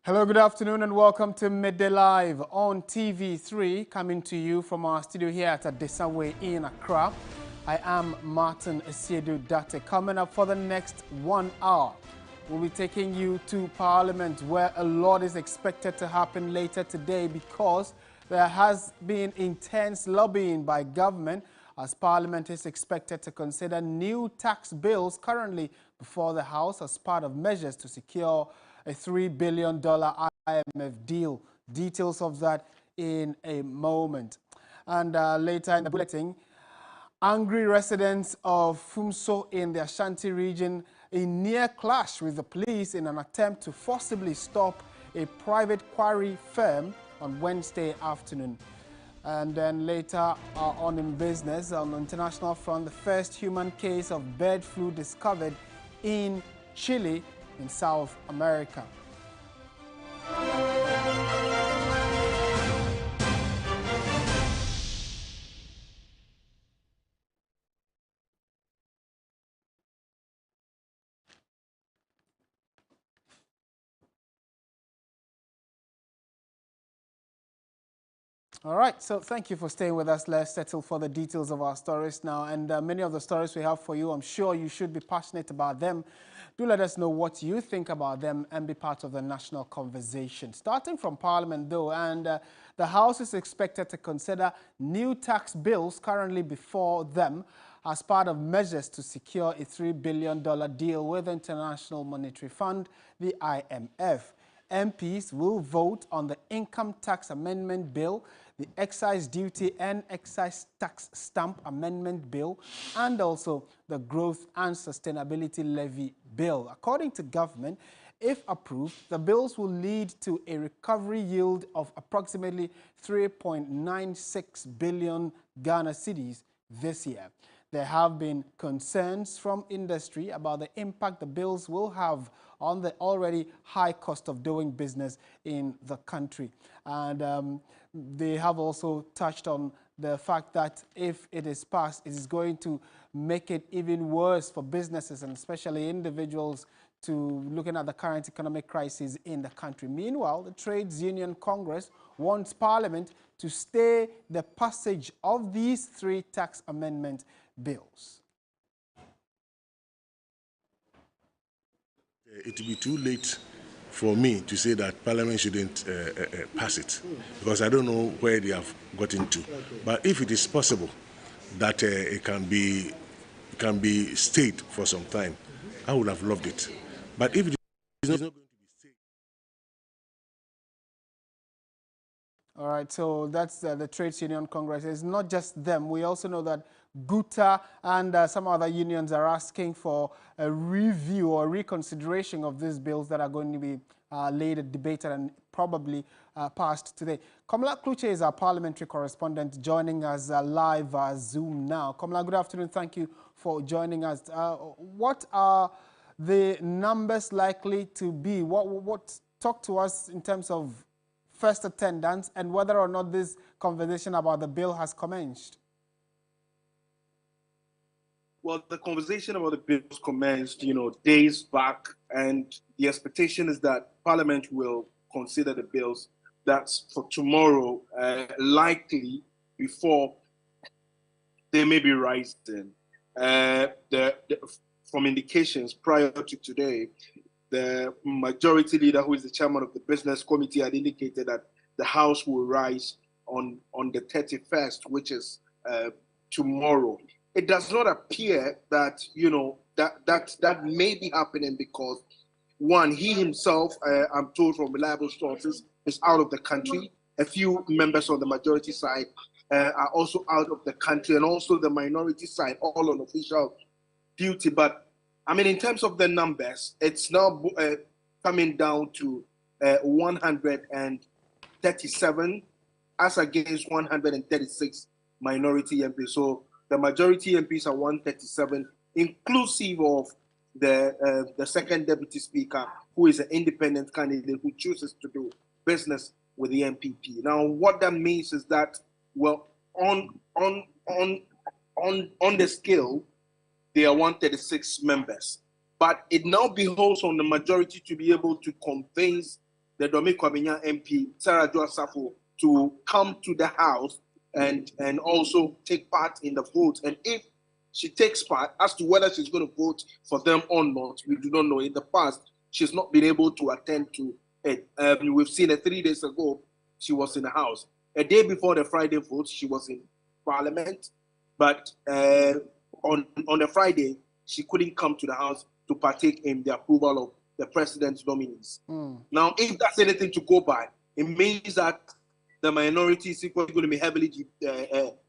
Hello, good afternoon, and welcome to Midday Live on TV3, coming to you from our studio here at Adesawe in Accra. I am Martin Asiedu Date. Coming up for the next 1 hour, we'll be taking you to Parliament, where a lot is expected to happen later today because there has been intense lobbying by government as Parliament is expected to consider new tax bills currently before the House as part of measures to secure a $3 billion IMF deal. Details of that in a moment. And later in the bulletin, angry residents of Fumso in the Ashanti region in near clash with the police in an attempt to forcibly stop a private quarry firm on Wednesday afternoon. And then later on in business, on the international front, the first human case of bird flu discovered in Chile in South America. All right, so thank you for staying with us. Let's settle for the details of our stories now. And many of the stories we have for you, I'm sure you should be passionate about them. Do let us know what you think about them and be part of the national conversation. Starting from Parliament, though, and the House is expected to consider new tax bills currently before them as part of measures to secure a $3 billion deal with the International Monetary Fund, the IMF. MPs will vote on the Income Tax Amendment Bill, the Excise Duty and Excise Tax Stamp Amendment Bill, and also the Growth and Sustainability Levy Bill. According to government, if approved, the bills will lead to a recovery yield of approximately 3.96 billion Ghana cedis this year. There have been concerns from industry about the impact the bills will have on the already high cost of doing business in the country. And they have also touched on the fact that if it is passed, it is going to make it even worse for businesses and especially individuals to looking at the current economic crisis in the country. Meanwhile, the Trades Union Congress wants Parliament to stay the passage of these three tax amendment bills. It will be too late for me to say that Parliament shouldn't pass it, because I don't know where they have gotten to. But if it is possible that it can be stayed for some time, I would have loved it. But if it is not going to be stayed. All right, so that's the Trades Union Congress. It's not just them. We also know that GUTA and some other unions are asking for a review or reconsideration of these bills that are going to be later debated and probably passed today. Komla Kluche is our parliamentary correspondent joining us live Zoom now. Komla, good afternoon. Thank you for joining us. What are the numbers likely to be? What talk to us in terms of first attendance and whether or not this conversation about the bill has commenced? Well, the conversation about the bills commenced, days back, and the expectation is that Parliament will consider the bills. That's for tomorrow, likely before they may be rising. From indications prior to today, the majority leader, who is the chairman of the business committee, had indicated that the House will rise on the 31st, which is tomorrow. It does not appear that that may be happening because, one, he himself, I'm told from reliable sources, is out of the country. A few members on the majority side are also out of the country, and also the minority side, all on official duty. But I mean, in terms of the numbers, it's now coming down to 137 as against 136 minority MPs. So the majority MPs are 137, inclusive of the second deputy speaker, who is an independent candidate who chooses to do business with the MPP. Now, what that means is that, well, on the scale, there are 136 members. But it now behoves on the majority to be able to convince the Domi Kwabenya MP, Sarah Joa Safo, to come to the House and also take part in the vote. And if she takes part, as to whether she's going to vote for them or not, we do not know. In the past, she's not been able to attend to it. We've seen her 3 days ago, she was in the House. A day before the Friday vote, she was in Parliament. But on the Friday, she couldn't come to the House to partake in the approval of the president's nominees. Now, if that's anything to go by, it means that the minority is equally going to be heavily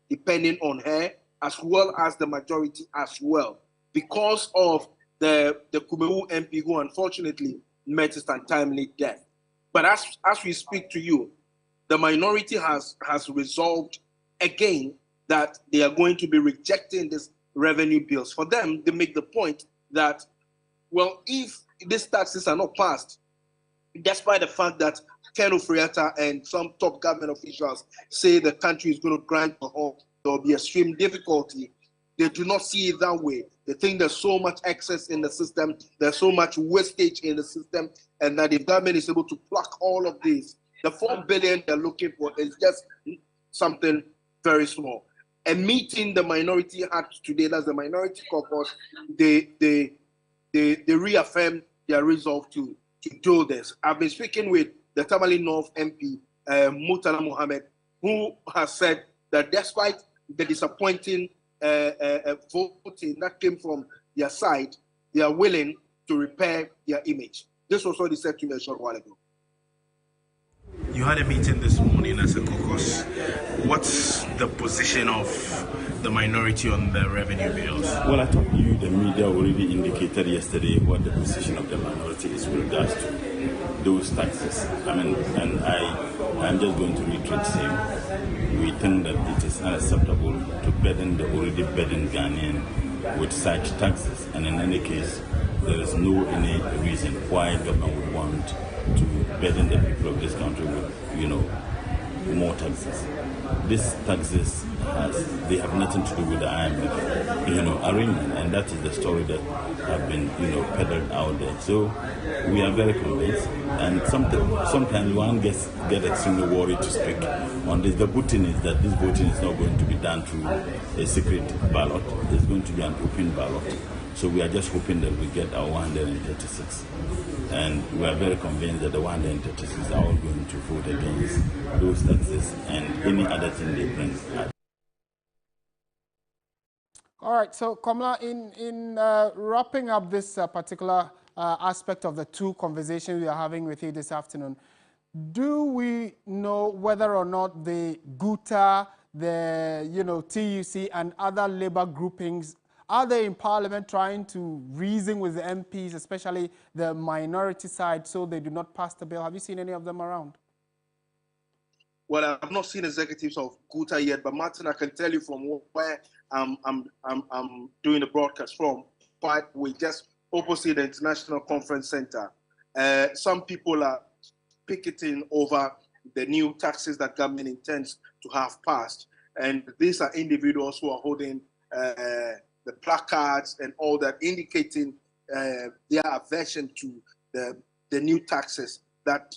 depending on her, as well as the majority as well, because of the Kumewu MP who unfortunately met his untimely death. But as we speak to you, the minority has resolved again that they are going to be rejecting these revenue bills. For them, they make the point that, well, if these taxes are not passed, despite the fact that Ken Ofori-Atta and some top government officials say the country is going to grind to a halt, there will be extreme difficulty. They do not see it that way. They think there's so much excess in the system, there's so much wastage in the system, and that if government is able to pluck all of these, the 4 billion they're looking for is just something very small. A meeting the minority had today, that's the minority caucus, they reaffirmed their resolve to do this. I've been speaking with the Tamale North MP, Murtala Mohammed, who has said that despite the disappointing voting that came from their side, they are willing to repair their image. This was what he said to me a short while ago. You had a meeting this morning as a caucus. What's the position of the minority on the revenue bills? Well, I thought you, the media, already indicated yesterday what the position of the minority is with regards to those taxes. I mean, and I'm just going to reiterate same. We think that it is unacceptable to burden the already burdened Ghanaian with such taxes, and in any case, there is no any reason why government would want to burden the people of this country with, more taxes. These taxes they have nothing to do with the IMF, arrangement, and that is the story that have been, peddled out there. So we are very convinced, and sometimes one gets extremely worried to speak on this. The good thing is that this voting is not going to be done through a secret ballot. It's going to be an open ballot. So we are just hoping that we get our 136. And we are very convinced that the 136 are all going to vote against those taxes and any other thing they bring. All right, so Komla, in wrapping up this particular aspect of the two conversations we are having with you this afternoon, do we know whether or not the GUTA, the TUC and other labor groupings, are they in Parliament trying to reason with the MPs, especially the minority side, so they do not pass the bill? Have you seen any of them around? Well, I've not seen executives of GUTA yet, but Martin, I can tell you from where I'm doing the broadcast from, but we just opposite the International Conference Center. Some people are picketing over the new taxes that government intends to have passed, and these are individuals who are holding the placards and all that, indicating their aversion to the new taxes that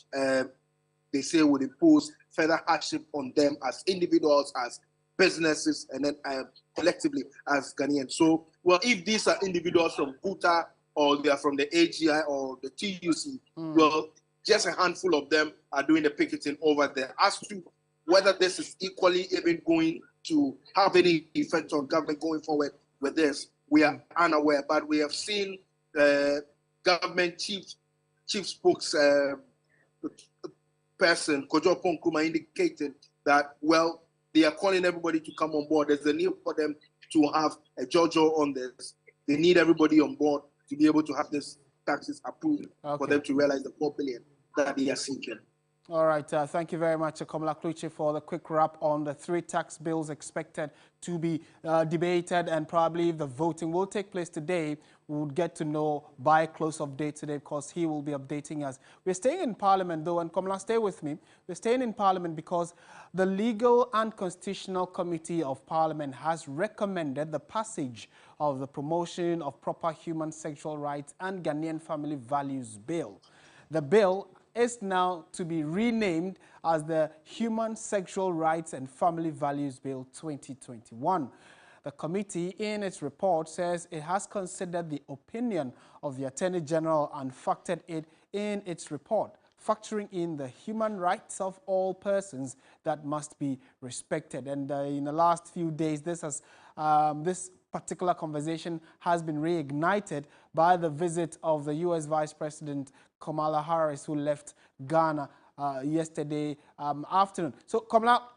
they say would impose further hardship on them as individuals, as businesses, and then collectively as Ghanaians. So, well, if these are individuals from GUTA or they are from the AGI or the TUC, well, just a handful of them are doing the picketing over there. As to whether this is equally even going to have any effect on government going forward with this, we are unaware, but we have seen government chief spokesperson Kojo Oppong-Nkrumah indicated that, well, they are calling everybody to come on board. There's a need for them to have a JoJo on this. They need everybody on board to be able to have this taxes approved for them to realize the 4 billion that they are seeking. All right, thank you very much, Komla Kluchi, for the quick wrap on the 3 tax bills expected to be debated, and probably the voting will take place today. We would get to know by close of day today, because he will be updating us. We're staying in Parliament, though, and Komla, stay with me. We're staying in Parliament because the Legal and Constitutional Committee of Parliament has recommended the passage of the Promotion of Proper Human Sexual Rights and Ghanaian Family Values Bill. The bill is now to be renamed as the Human Sexual Rights and Family Values Bill 2021. The committee, in its report, says it has considered the opinion of the Attorney General and factored it in its report, factoring in the human rights of all persons that must be respected. And in the last few days, this particular conversation has been reignited by the visit of the U.S. Vice President Kamala Harris, who left Ghana yesterday afternoon. So, Kamala,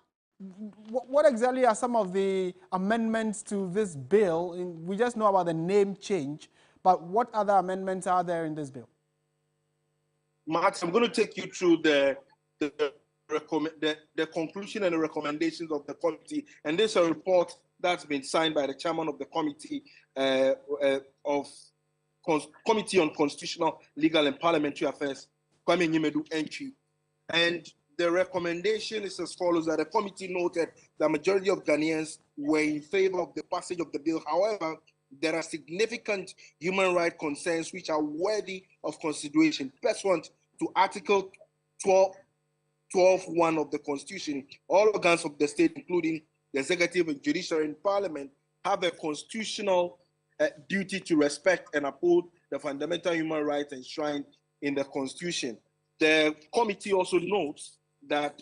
what exactly are some of the amendments to this bill? We just know about the name change, but what other amendments are there in this bill? Matt, I'm going to take you through the conclusion and the recommendations of the committee. And this is a report that's been signed by the chairman of the committee Committee on Constitutional, Legal and Parliamentary Affairs, Kwame Nyimedu Enchi. And the recommendation is as follows: that the committee noted the majority of Ghanaians were in favor of the passage of the bill. However, there are significant human rights concerns which are worthy of consideration. Pursuant to Article 12.1 of the Constitution, all organs of the state, including the executive and judiciary and parliament, have a constitutional duty to respect and uphold the fundamental human rights enshrined in the Constitution. The committee also notes that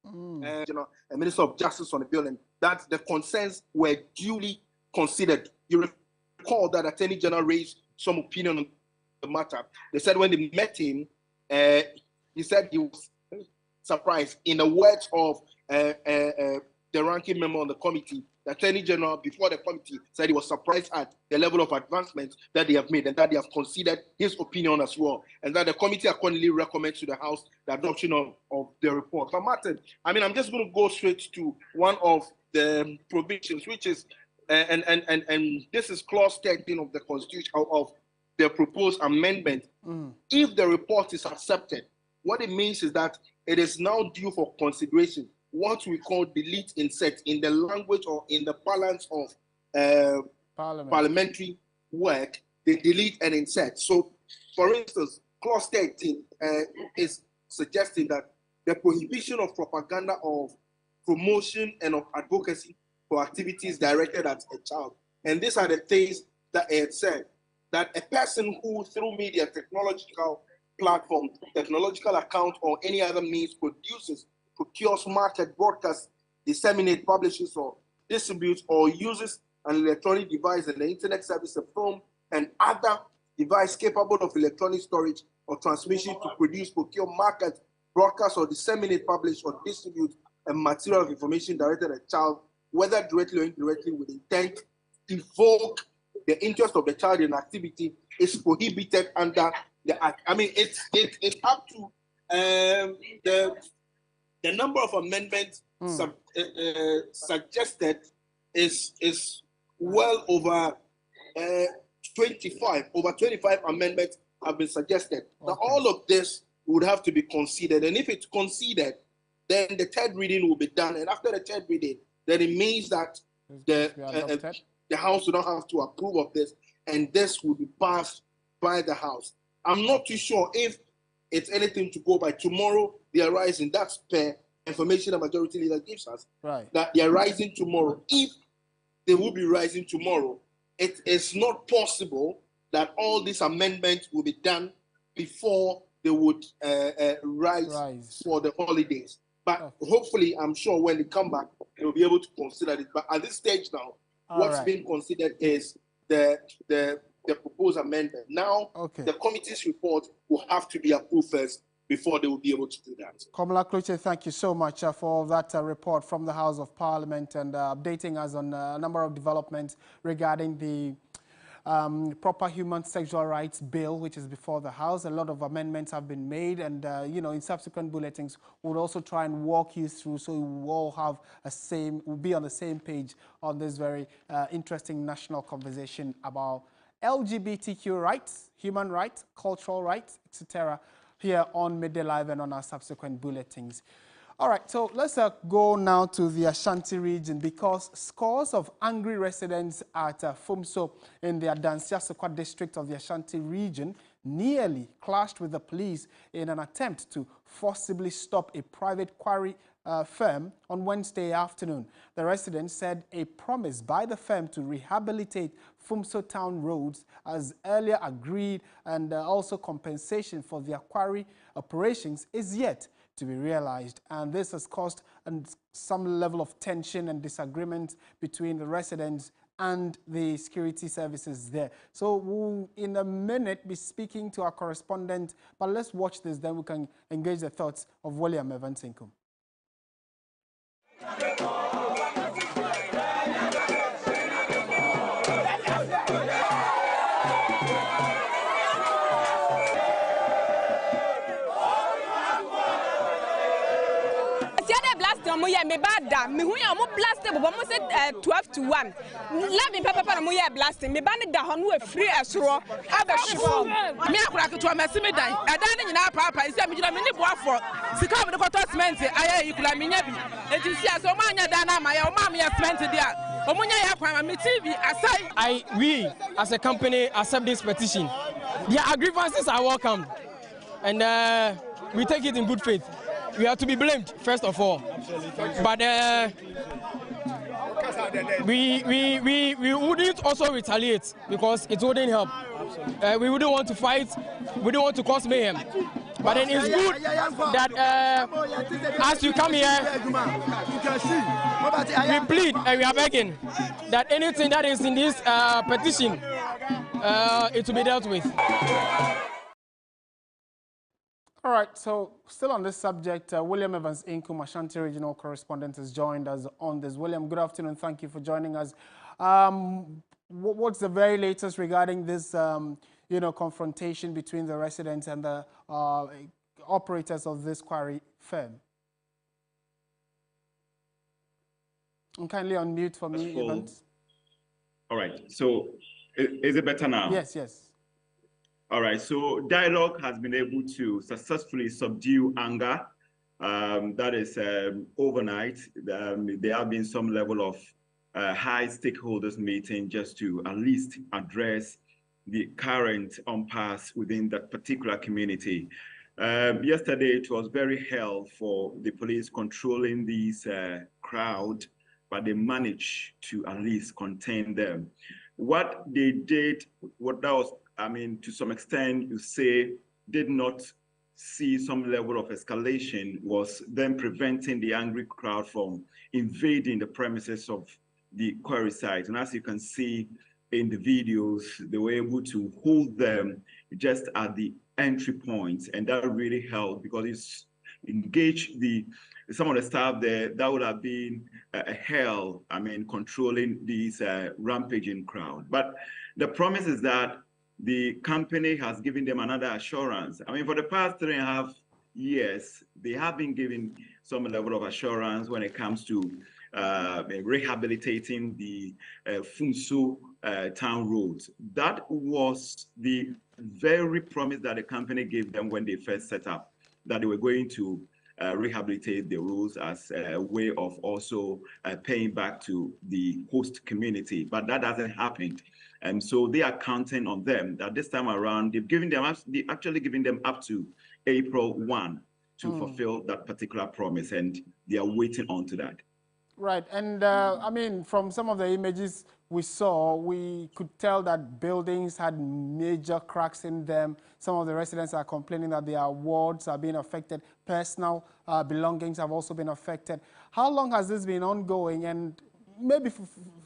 a Minister of Justice on the bill, and that the concerns were duly considered. You recall that Attorney General raised some opinion on the matter. They said when they met him, he said he was surprised. In the words of the ranking member on the committee, the Attorney General, before the committee, said he was surprised at the level of advancement that they have made and that they have considered his opinion as well, and that the committee accordingly recommends to the House the adoption of the report. But Martin, I mean, I'm just going to go straight to one of the provisions, which is, and this is clause 13 of the Constitution, of the proposed amendment. If the report is accepted, what it means is that it is now due for consideration what we call delete insert in the language or in the balance of parliamentary work. They delete and insert. So, for instance, clause 13 is suggesting that the prohibition of propaganda, of promotion, and of advocacy for activities directed at a child. And these are the things that it said, that a person who through media, technological platform, technological account, or any other means produces, procures, market, broadcasts, disseminates, publishes, or distributes, or uses an electronic device and the internet service, a film, and other device capable of electronic storage or transmission to produce, procure, market, broadcast, or disseminate, publish, or distribute a material of information directed at a child, whether directly or indirectly, with intent to evoke the interest of the child in activity, is prohibited under the Act. I mean, it's up to the number of amendments suggested is well over 25. Over 25 amendments have been suggested. Okay. Now, all of this would have to be considered, and if it's considered, then the third reading will be done. And after the third reading, then it means that the House will not have to approve of this, and this will be passed by the House. I'm not too sure if it's anything to go by. Tomorrow, they are rising. That's per information the majority leader gives us. Right. That they are rising tomorrow. If they will be rising tomorrow, it is not possible that all these amendments will be done before they would rise for the holidays. But hopefully, I'm sure when they come back, they'll be able to consider it. But at this stage now, what's being considered is the proposed amendment. Now, the committee's report will have to be approved first before they will be able to do that. Komla Klutse, thank you so much for that report from the House of Parliament and updating us on a number of developments regarding the Proper Human Sexual Rights Bill, which is before the House. A lot of amendments have been made, and you know, in subsequent bulletins, we'll also try and walk you through so we all have we'll be on the same page on this very interesting national conversation about LGBTQ rights, human rights, cultural rights, etc., here on Midday Live and on our subsequent bulletins. All right, so let's go now to the Ashanti region because scores of angry residents at Fumso in the Adansia-Sekwa district of the Ashanti region nearly clashed with the police in an attempt to forcibly stop a private quarry firm on Wednesday afternoon. The residents said a promise by the firm to rehabilitate Fumso town roads as earlier agreed and also compensation for their quarry operations is yet to be realized, and this has caused some level of tension and disagreement between the residents and the security services there. So we'll in a minute be speaking to our correspondent, but let's watch this, then we can engage the thoughts of William Evans Inkum. Me bad me who am blasted but almost 12 to 1. Let me papa mo ya blasting me ban da ho no free esoro aba shifo me akura keto masimi dan adan nyina papa isi me gina me ni boafo sika me ko to cement aye ikula me nya bi etisi aso ma anya dan na ma ya o ma me cement dia omunya ya kwa me TV asai. We as a company accept this petition. Their grievances are welcome and we take it in good faith. We are to be blamed, first of all. But we wouldn't also retaliate because it wouldn't help. We wouldn't want to fight, we don't want to cause mayhem. But then it's good that as you come here, we plead and we are begging that anything that is in this petition, it will be dealt with. All right, so still on this subject, William Evans Inkum, Ashanti Regional Correspondent, has joined us on this. William, good afternoon. Thank you for joining us. What's the very latest regarding this, confrontation between the residents and the operators of this quarry firm? And kindly unmute for me, Evans. All right, so is it better now? Yes, yes. All right, so dialogue has been able to successfully subdue anger. That is overnight. There have been some level of high stakeholders meeting just to at least address the current impasse within that particular community. Yesterday, it was very hell for the police controlling these crowd, but they managed to at least contain them. What they did, to some extent, you say, did not see some level of escalation was them preventing the angry crowd from invading the premises of the quarry site. And as you can see in the videos, they were able to hold them just at the entry point. And that really helped because it's engaged some of the staff there. That would have been a hell, controlling these rampaging crowd. But the promise is that the company has given them another assurance. For the past 3.5 years, they have been given some level of assurance when it comes to rehabilitating the Fumso town roads. That was the very promise that the company gave them when they first set up, that they were going to rehabilitate the roads as a way of also paying back to the host community. But that hasn't happened. And so they are counting on them that this time around, they've actually given them up to April 1 to fulfill that particular promise, and they are waiting on to that. Right, and from some of the images we saw, we could tell that buildings had major cracks in them. Some of the residents are complaining that their wards are being affected. Personal belongings have also been affected. How long has this been ongoing? And maybe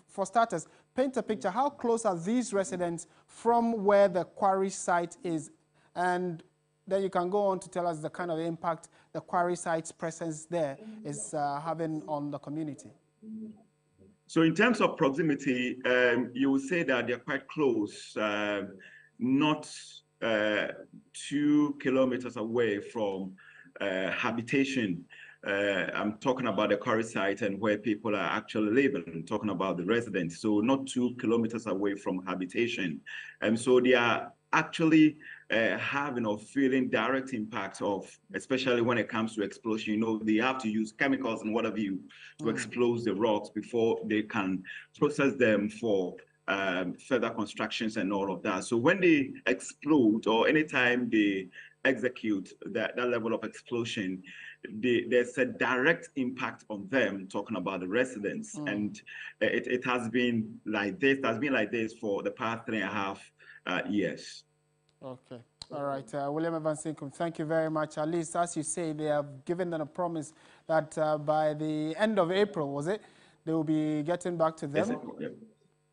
for starters, paint a picture. How close are these residents from where the quarry site is? And then you can go on to tell us the kind of impact the quarry site's presence there is having on the community. So in terms of proximity, you would say that they're quite close, not 2 kilometers away from habitation. I'm talking about the quarry site and where people are actually living. I'm talking about the residents. So not 2 kilometers away from habitation. And so they are actually having or feeling direct impact of, especially when it comes to explosion. You know, they have to use chemicals and whatever you to explode the rocks before they can process them for further constructions and all of that. So when they explode, or anytime they execute that level of explosion, there's a direct impact on them, talking about the residents. And it has been like this, for the past 3.5 years. Okay. All right. William Evans Sinkum, thank you very much. At least, as you say, they have given them a promise that by the end of April, was it, they will be getting back to them? Yes,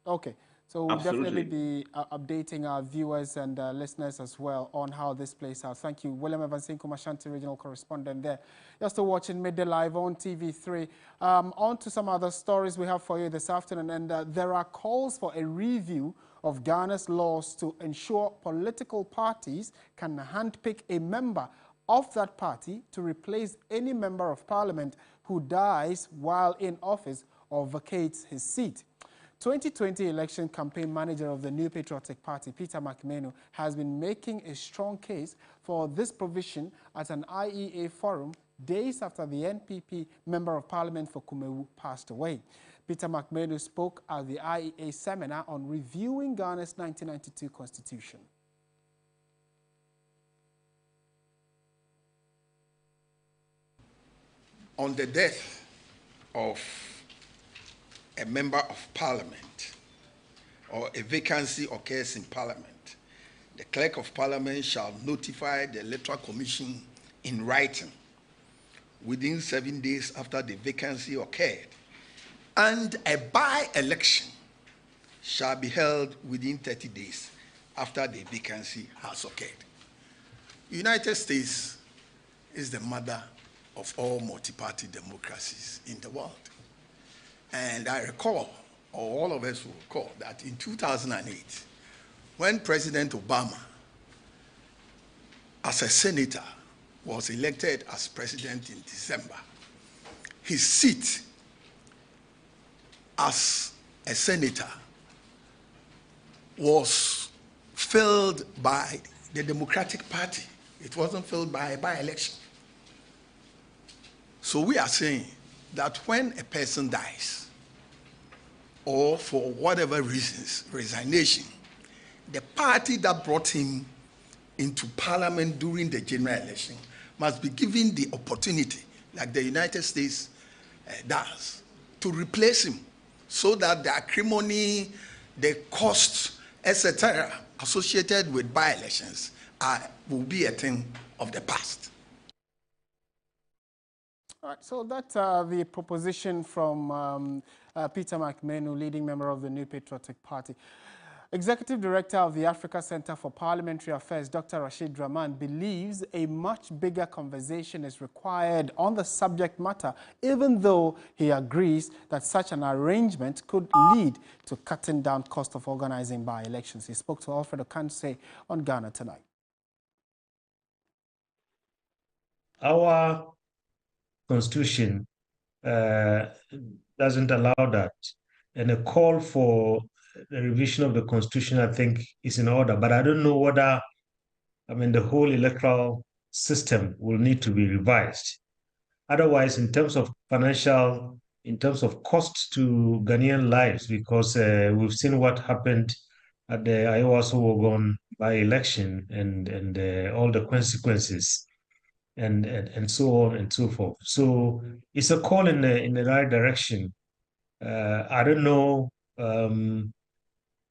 okay. So we'll definitely be updating our viewers and listeners as well on how this plays out. Thank you, William Evans Sinkum, Ashanti regional correspondent there. You're still watching Midday Live on TV3. On to some other stories we have for you this afternoon. And there are calls for a review of Ghana's laws to ensure political parties can handpick a member of that party to replace any member of parliament who dies while in office or vacates his seat. 2020 election campaign manager of the New Patriotic Party, Peter McMenu, has been making a strong case for this provision at an IEA forum days after the NPP member of parliament for Kumewu passed away. Peter McMenu spoke at the IEA seminar on reviewing Ghana's 1992 constitution. On the death of a member of parliament or a vacancy occurs in parliament, the clerk of parliament shall notify the electoral commission in writing within 7 days after the vacancy occurred, and a by-election shall be held within 30 days after the vacancy has occurred. The United States is the mother of all multi-party democracies in the world. And I recall, or all of us will recall, that in 2008, when President Obama, as a senator, was elected as president in December, his seat as a senator was filled by the Democratic Party. It wasn't filled by a by-election. So we are saying that when a person dies, or for whatever reasons, resignation, the party that brought him into parliament during the general election must be given the opportunity, like the United States does, to replace him, so that the acrimony, the costs, etc., associated with by-elections will be a thing of the past. All right, so that's the proposition from Peter McMenu, leading member of the New Patriotic Party. Executive Director of the Africa Center for Parliamentary Affairs, Dr. Rashid Rahman, believes a much bigger conversation is required on the subject matter, even though he agrees that such an arrangement could lead to cutting down cost of organizing by-elections. He spoke to Alfredo Kansei on Ghana Tonight. Our Constitution doesn't allow that, and a call for the revision of the Constitution, I think, is in order. But I don't know whether, the whole electoral system will need to be revised. Otherwise, in terms of financial, in terms of cost to Ghanaian lives, because we've seen what happened at the Ayawaso-Wogon by-election and all the consequences, and so on and so forth. So it's a call in the right direction. I don't know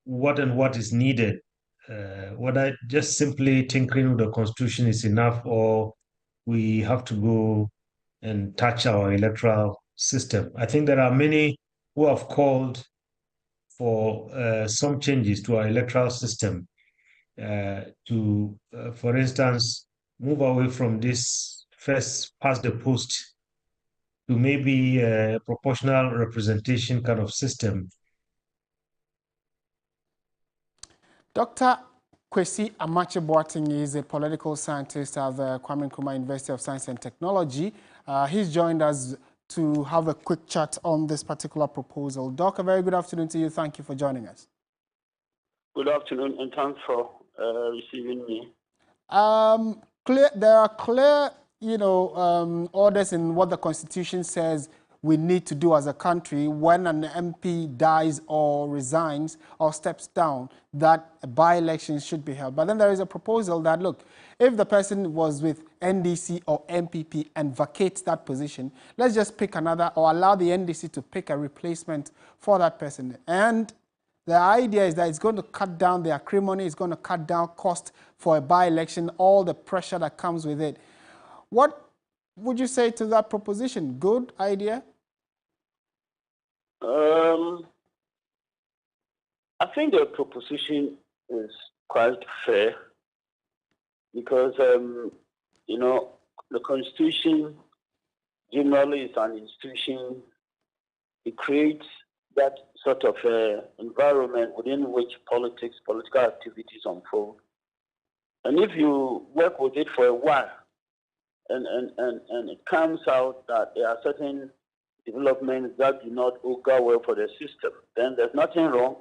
what is needed, whether just simply tinkering with the Constitution is enough, or we have to go and touch our electoral system. I think there are many who have called for some changes to our electoral system to, for instance, move away from this first past the post to maybe a proportional representation kind of system. Dr. Kwesi Amache-Boateng is a political scientist at the Kwame Nkrumah University of Science and Technology. He's joined us to have a quick chat on this particular proposal. Doc, a very good afternoon to you. Thank you for joining us. Good afternoon, and thanks for receiving me? There are clear, orders in what the Constitution says we need to do as a country when an MP dies or resigns or steps down, that a by-election should be held. But then there is a proposal that, look, if the person was with NDC or MPP and vacates that position, let's just pick another or allow the NDC to pick a replacement for that person. And the idea is that it's going to cut down the acrimony, it's going to cut down cost for a by-election, all the pressure that comes with it. What would you say to that proposition? Good idea? I think the proposition is quite fair because, the Constitution generally is an institution. It creates that sort of environment within which political activities unfold. And if you work with it for a while and it comes out that there are certain developments that do not augur well for the system, then there's nothing wrong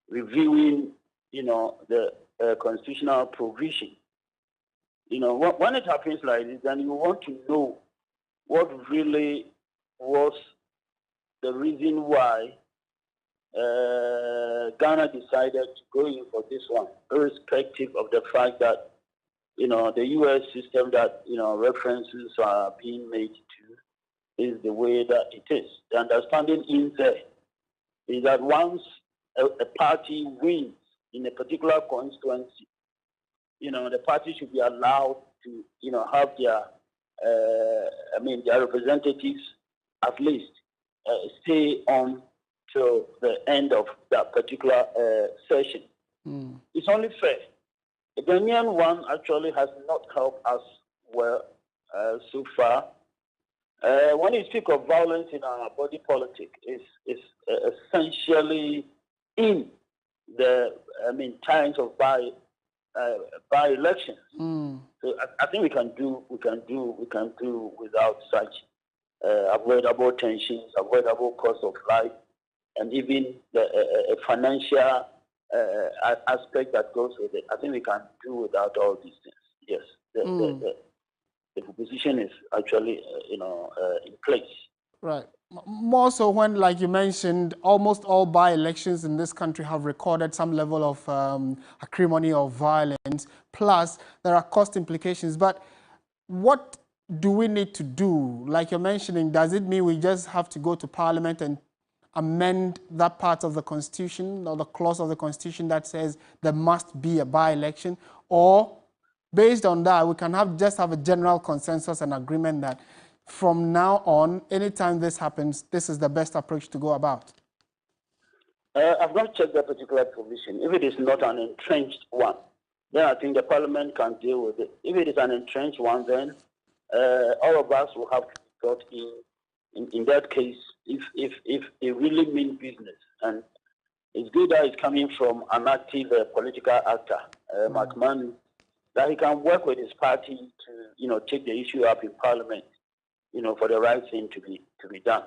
reviewing, the constitutional provision. When it happens like this, then you want to know what really was the reason why Ghana decided to go in for this one, irrespective of the fact that, the U.S. system that, references are being made to is the way that it is. The understanding in there is that once a party wins in a particular constituency, the party should be allowed to, have their, their representatives at least stay on till the end of that particular session. It's only fair. The Ghanaian one actually has not helped us well so far. When you speak of violence in our body politic, it's essentially in the times of by-elections. So I think we can do without such avoidable tensions, avoidable cost of life, and even the financial aspect that goes with it. I think we can do without all these things. Yes, the proposition is actually in place. Right. More so when, like you mentioned, almost all by-elections in this country have recorded some level of acrimony or violence. Plus, there are cost implications. But what do we need to do? Like you're mentioning, does it mean we just have to go to Parliament and amend that part of the Constitution or the clause of the Constitution that says there must be a by-election? Or based on that, we can just have a general consensus and agreement that from now on, anytime this happens, this is the best approach to go about? I've not checked that particular provision. If it is not an entrenched one, then I think the Parliament can deal with it. If it is an entrenched one, then all of us will have to be brought in that case, if they really mean business. And it's good that it's coming from an active political actor, McMahon, that he can work with his party to, take the issue up in Parliament, for the right thing to be done.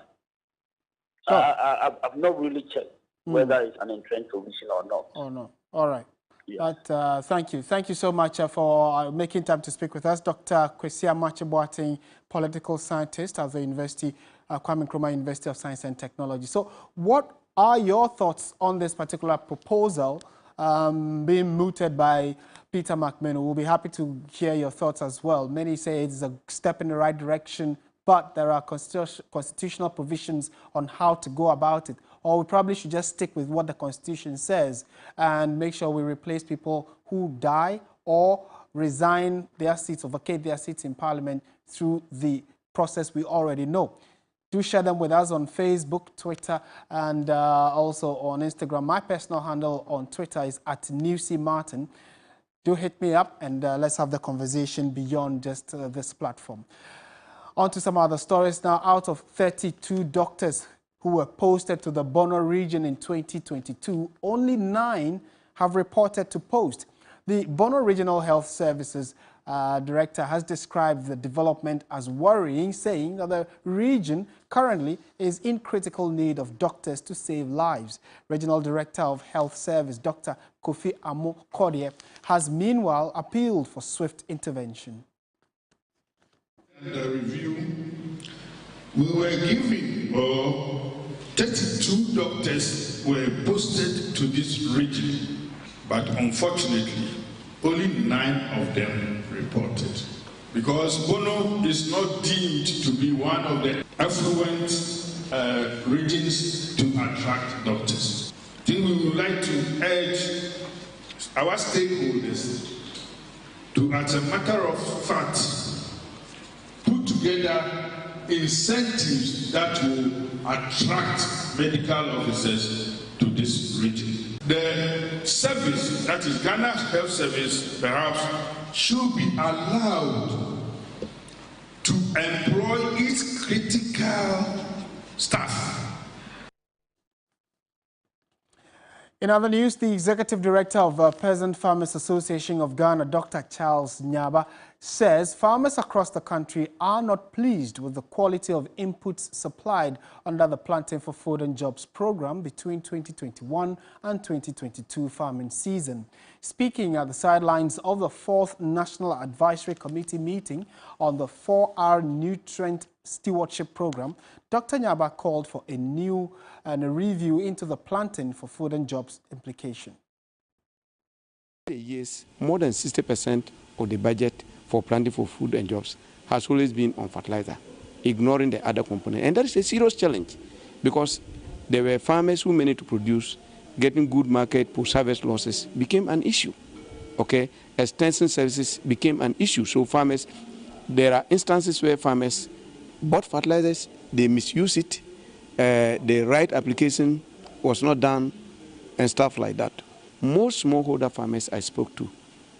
So, I've not really checked whether it's an entrenched provision or not. Oh, no. All right. Yeah. But thank you. Thank you so much for making time to speak with us. Dr. Kwesi Amakye-Boateng, political scientist at the University, Kwame Nkrumah University of Science and Technology. So what are your thoughts on this particular proposal being mooted by Peter McMahon? We'll be happy to hear your thoughts as well. Many say it's a step in the right direction, but there are constitutional provisions on how to go about it. Or we probably should just stick with what the Constitution says and make sure we replace people who die or resign their seats or vacate their seats in Parliament through the process we already know. Do share them with us on Facebook, Twitter, and also on Instagram. My personal handle on Twitter is @NewsieMartin. Do hit me up and let's have the conversation beyond just this platform. On to some other stories now. Out of 32 doctors who were posted to the Bono region in 2022, only 9 have reported to post. The Bono Regional Health Services director has described the development as worrying, saying that the region currently is in critical need of doctors to save lives. Regional Director of Health Service, Dr. Kofi Amo Kodie, has meanwhile appealed for swift intervention. In the review, we were giving 32 doctors were posted to this region, but unfortunately, only 9 of them reported. Because Bono is not deemed to be one of the affluent regions to attract doctors. I think we would like to urge our stakeholders to, as a matter of fact, put together incentives that will attract medical officers to this region. The service, that is Ghana Health Service, perhaps should be allowed to employ its critical staff. In other news, the Executive Director of Peasant Farmers Association of Ghana, Dr. Charles Nyaba, says farmers across the country are not pleased with the quality of inputs supplied under the Planting for Food and Jobs program between 2021 and 2022 farming season. Speaking at the sidelines of the 4th National Advisory Committee meeting on the 4R Nutrient Stewardship Program, Dr. Nyaba called for a new and a review into the Planting for Food and Jobs implication. Yes, more than 60% of the budget for Planting for Food and Jobs has always been on fertilizer, ignoring the other component. And that is a serious challenge because there were farmers who managed to produce, getting good market, post-harvest losses became an issue. Okay, extension services became an issue. So farmers, there are instances where farmers bought fertilizers, they misuse it, the right application was not done, and stuff like that. Most smallholder farmers I spoke to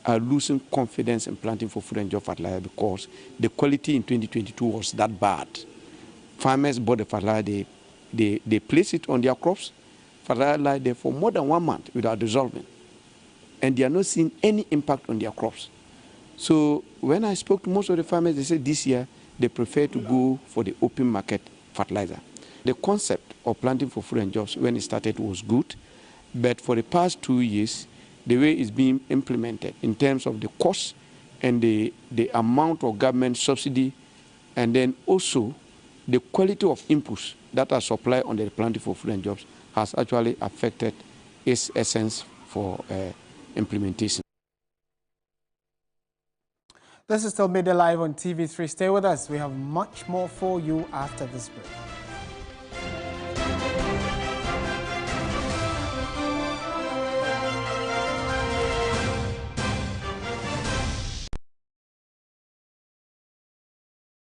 are losing confidence in Planting for Food and Job fertilizer because the quality in 2022 was that bad. Farmers bought the fertilizer, they place it on their crops, fertilizer lie there for more than 1 month without dissolving, and they are not seeing any impact on their crops. So when I spoke to most of the farmers, they said this year they prefer to go for the open market fertilizer. The concept of Planting for Food and Jobs when it started was good, but for the past 2 years, the way it's being implemented in terms of the cost and the amount of government subsidy, and then also the quality of inputs that are supplied under the Planting for Food and Jobs has actually affected its essence for implementation. This is still Midday Live on TV3. Stay with us. We have much more for you after this break.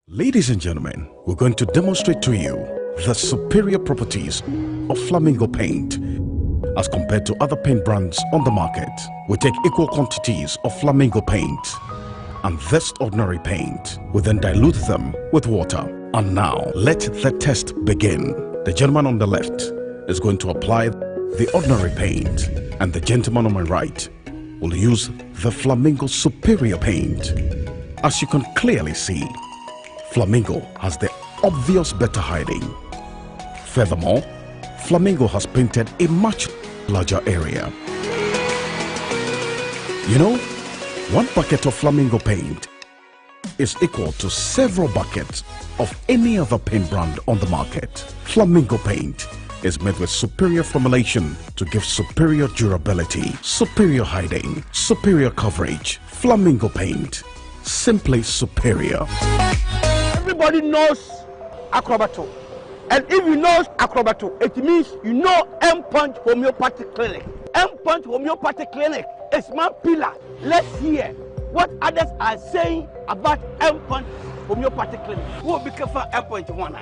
Ladies and gentlemen, we're going to demonstrate to you the superior properties of Flamingo paint as compared to other paint brands on the market. We take equal quantities of Flamingo paint and this ordinary paint. We then dilute them with water. And now, let the test begin. The gentleman on the left is going to apply the ordinary paint, and the gentleman on my right will use the Flamingo superior paint. As you can clearly see, Flamingo has the obvious better hiding. Furthermore, Flamingo has painted a much larger area. You know, 1 bucket of Flamingo paint is equal to several buckets of any other paint brand on the market. Flamingo paint is made with superior formulation to give superior durability, superior hiding, superior coverage. Flamingo paint, simply superior. Everybody knows Acrobato. And if you know Acrobato, it means you know M-Punch Homeopathic Clinic. M-Punch Homeopathic Clinic is my pillar. Let's hear what others are saying about M-Punch Homeopathic Clinic. Who will be careful M-Punch one?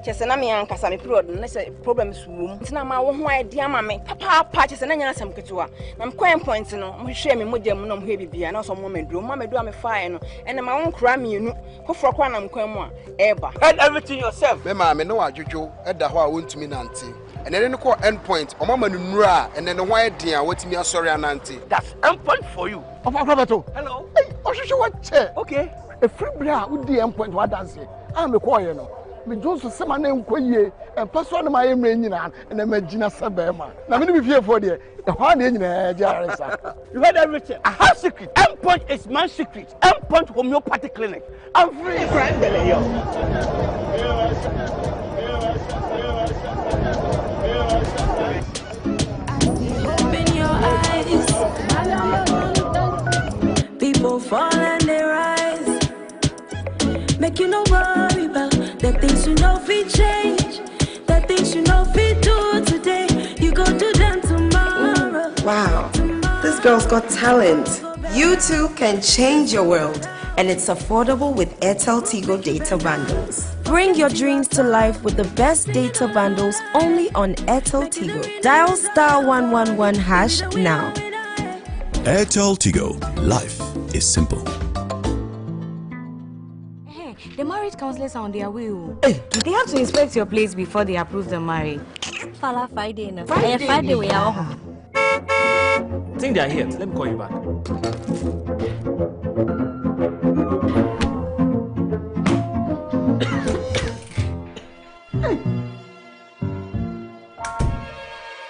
Chese na me ankasa me period na say problems wom. Ntina ma wo ho idea ma me. Papa chese na nya asem ketewa. Na me coin point no mo hwe me modem no mo hwe bibia na so mo meduro. Mo meduro me fire no. Ene ma won kra me enu. Foforo kwa na mkwan mu a eba. Head everything yourself. Me ma me no adwodwo eda ho a wontumi nante. And then call endpoint. O mama nura and then why dia wetimi asori anante. That's endpoint for you. Of Akrobato. Hello. Hey, Oshisho what chair? Okay. A free bra would the endpoint what dance. I'm a choir no. Me Joseph Sama name Koye and pass one of my Emranian and then Magina Sabema. Now, me be here for the hard in Jarisa. You heard everything. I have secret. Endpoint is my secret. Endpoint homeopathic clinic. I'm free. Open your eyes. People fall and they rise. Make you no worry about the things you know we change, the things you know we do today. You go do them tomorrow. Wow, this girl's got talent. You too can change your world, and it's affordable with Airtel Tigo data bundles. Bring your dreams to life with the best data bundles only on Airtel Tigo. Dial *111# now. Airtel Tigo. Life is simple. The marriage counselors are on their way. Hey, they have to inspect your place before they approve the marriage. Fala Friday now. Friday we are home. I think they are here. Let me call you back.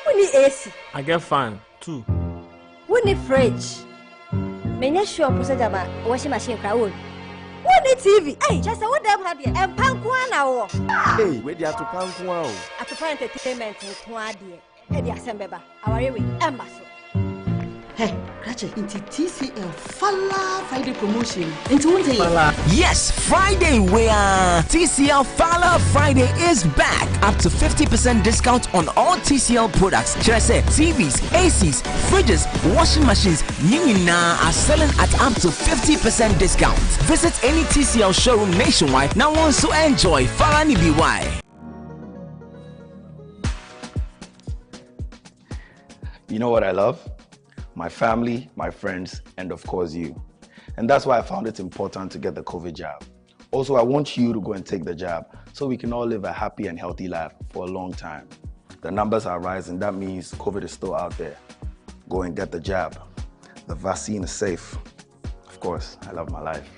We need AC. I get fan too. We need fridge. Many sure procedure about washing machine crowd. What need TV? Hey, just what them had here. And Pankwana. Hey, where they are to Pankwana? At the entertainment in Kwadi. Hey, the assembly. Our way, Embassy. Hey, Rachel, into TCL Fala Friday promotion. Into one day. Yes, Friday where TCL Fala Friday is back. Up to 50% discount on all TCL products. Should I say TVs, ACs, fridges, washing machines, Nina are selling at up to 50% discount. Visit any TCL showroom nationwide now wants to enjoy Fala BY. You know what I love? My family, my friends, and of course you. And that's why I found it important to get the COVID jab. Also, I want you to go and take the jab so we can all live a happy and healthy life for a long time. The numbers are rising. That means COVID is still out there. Go and get the jab. The vaccine is safe. Of course, I love my life.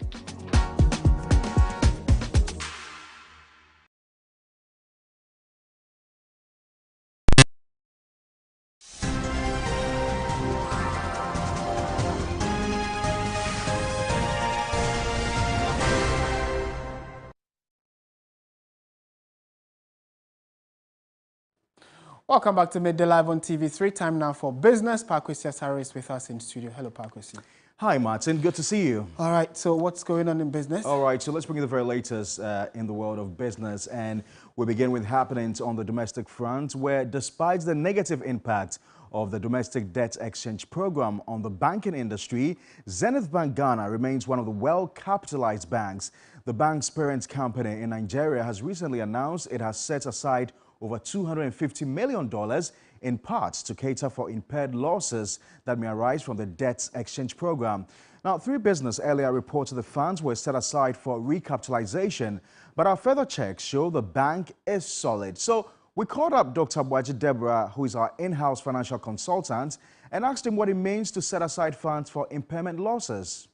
Welcome back to Midday Live on TV3. Time now for business. Parkwesi Asare is with us in studio. Hello, Parkwesi. Hi, Martin. Good to see you. All right. So what's going on in business? All right. So let's bring you the very latest in the world of business. And we begin with happenings on the domestic front, where despite the negative impact of the domestic debt exchange program on the banking industry, Zenith Bank Ghana remains one of the well-capitalized banks. The bank's parent company in Nigeria has recently announced it has set aside over $250 million in parts to cater for impaired losses that may arise from the debt exchange program. Now, 3Business earlier reported the funds were set aside for recapitalization, but our further checks show the bank is solid. So we called up Dr. Boaji Deborah, who is our in-house financial consultant, and asked him what it means to set aside funds for impairment losses.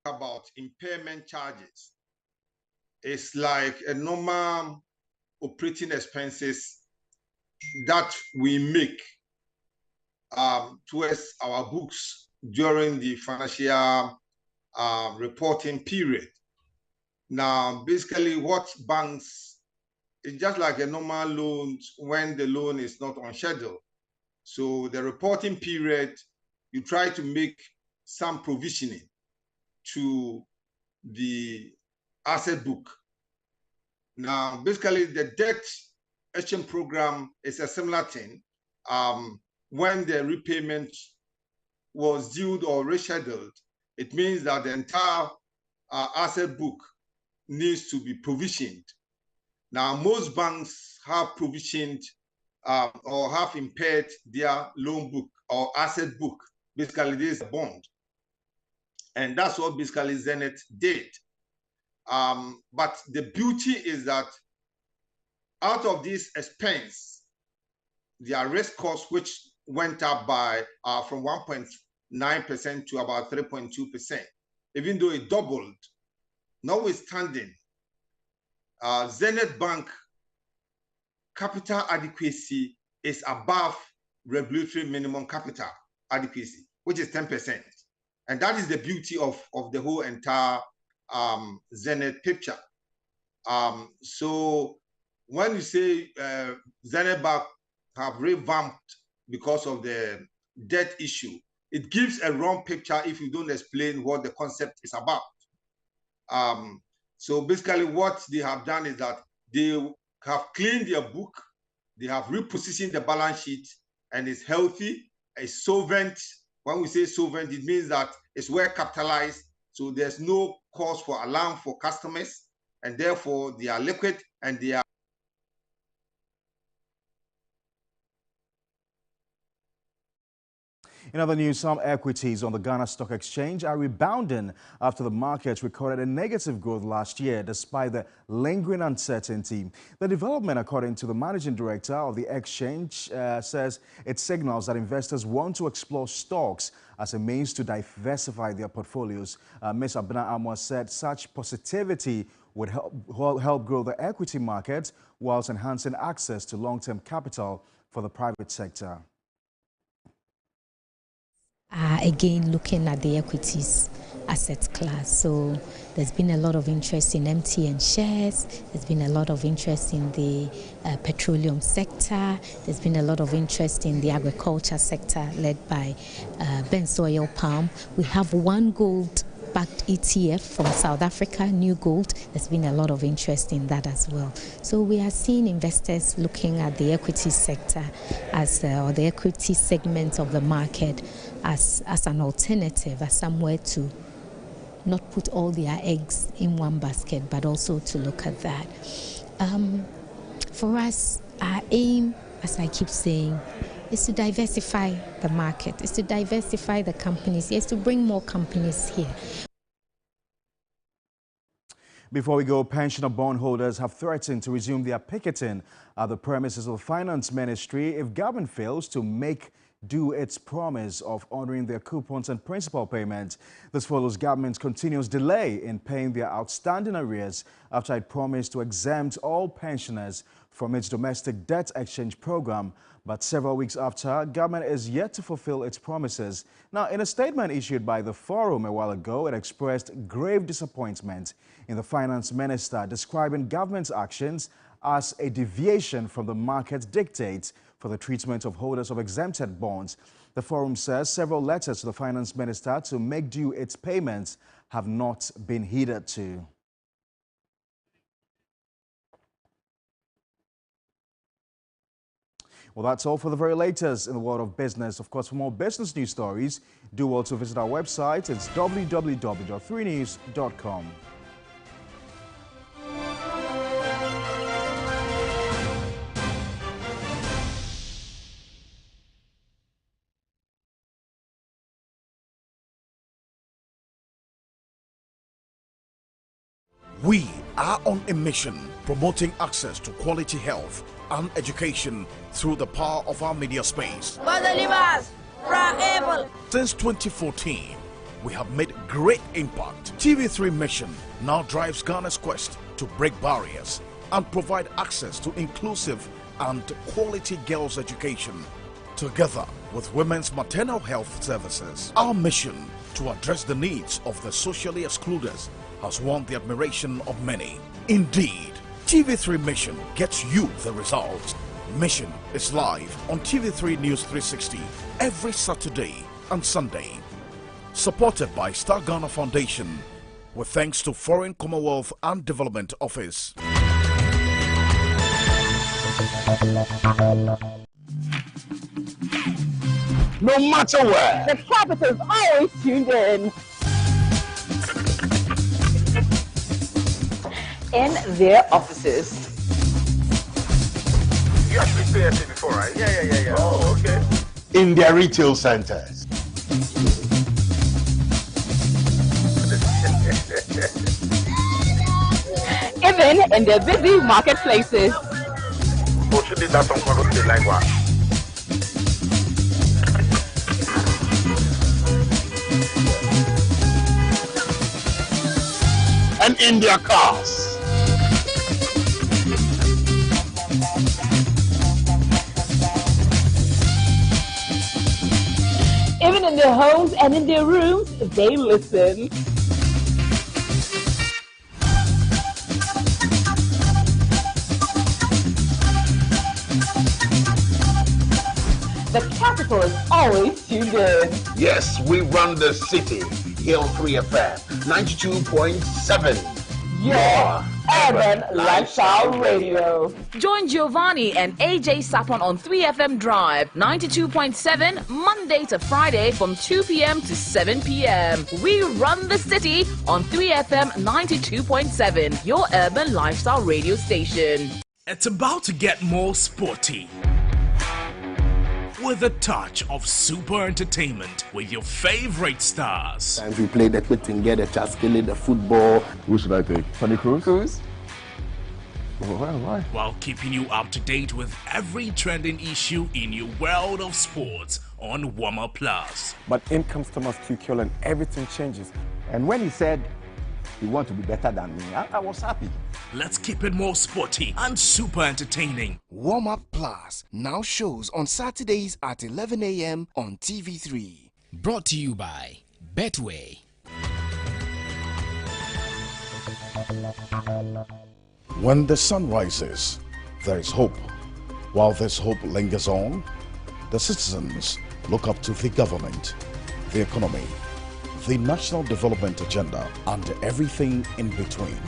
About impairment charges. It's like a normal operating expenses that we make towards our books during the financial reporting period. Now, basically what banks, it's just like a normal loan when the loan is not on schedule. So the reporting period, you try to make some provisioning to the asset book. Now, basically, the debt exchange program is a similar thing. When the repayment was due or rescheduled, it means that the entire asset book needs to be provisioned. Now, most banks have provisioned or have impaired their loan book or asset book. Basically, this is a bond. And that's what basically Zenith did. But the beauty is that out of this expense, their risk cost, which went up by from 1.9% to about 3.2%, even though it doubled, notwithstanding, Zenith Bank capital adequacy is above regulatory minimum capital adequacy, which is 10%. And that is the beauty of the whole entire Zenith picture. So when you say Zenith Bank have revamped because of the debt issue, it gives a wrong picture if you don't explain what the concept is about. So basically what they have done is that they have cleaned their book, they have repositioned the balance sheet, and it's healthy, it's solvent. When we say solvent, it means that it's well capitalized, so there's no cause for alarm for customers, and therefore they are liquid and they are. In other news, some equities on the Ghana Stock Exchange are rebounding after the market recorded a negative growth last year despite the lingering uncertainty. The development, according to the managing director of the exchange, says it signals that investors want to explore stocks as a means to diversify their portfolios. Ms. Abena Amos said such positivity would help grow the equity market whilst enhancing access to long-term capital for the private sector. Again, looking at the equities asset class. So there's been a lot of interest in MTN shares. There's been a lot of interest in the petroleum sector. There's been a lot of interest in the agriculture sector led by Benz Oil Palm. We have one gold-backed ETF from South Africa, New Gold. There's been a lot of interest in that as well. So we are seeing investors looking at the equity sector as or the equity segment of the market as an alternative, as somewhere to not put all their eggs in one basket, but also to look at that. For us, our aim, as I keep saying, is to diversify the market, is to diversify the companies, is to bring more companies here. Before we go, pensioner bondholders have threatened to resume their picketing at the premises of the Finance Ministry if government fails to make do its promise of honoring their coupons and principal payments. This follows government's continuous delay in paying their outstanding arrears after it promised to exempt all pensioners from its domestic debt exchange program. But several weeks after, government is yet to fulfill its promises. Now, in a statement issued by the forum a while ago, it expressed grave disappointment in the finance minister, describing government's actions as a deviation from the market dictates for the treatment of holders of exempted bonds. The forum says several letters to the finance minister to make due its payments have not been heeded to. Well, that's all for the very latest in the world of business. Of course, for more business news stories, do also visit our website. It's www.3news.com. We are on a mission promoting access to quality health and education through the power of our media space. Since 2014, we have made great impact. TV3 mission now drives Ghana's quest to break barriers and provide access to inclusive and quality girls' education, together with women's maternal health services. Our mission to address the needs of the socially excluded has won the admiration of many. Indeed, TV3 mission gets you the results. Mission is live on TV3 News 360 every Saturday and Sunday. Supported by Star Ghana Foundation, with thanks to Foreign Commonwealth and Development Office. No matter where, The capital is always tuned in their offices. You actually played it before, right? Yeah. Oh, okay. In their retail centers. Even in their busy marketplaces. And in their cars. Even in their homes and in their rooms, they listen. The capital is always tuned in. Yes, we run the city. Here on 3FM 92.7. Your Urban Lifestyle Radio. Join Giovanni and AJ Sapon on 3FM Drive 92.7 Monday to Friday from 2 p.m. to 7 p.m. We run the city on 3FM 92.7, your urban lifestyle radio station. It's about to get more sporty, with a touch of super entertainment with your favorite stars. And we play the Quitinge, the Chaskele, the football. Who should I take? Tony Cruz? Why? While keeping you up to date with every trending issue in your world of sports on Warmer Plus. But in comes Thomas Tuchel and everything changes. And when he said he wanted to be better than me, I was happy. Let's keep it more sporty and super entertaining. Warm Up Plus now shows on Saturdays at 11 a.m. on TV3. Brought to you by Betway. When the sun rises, there is hope. While this hope lingers on, the citizens look up to the government, the economy, the national development agenda, and everything in between.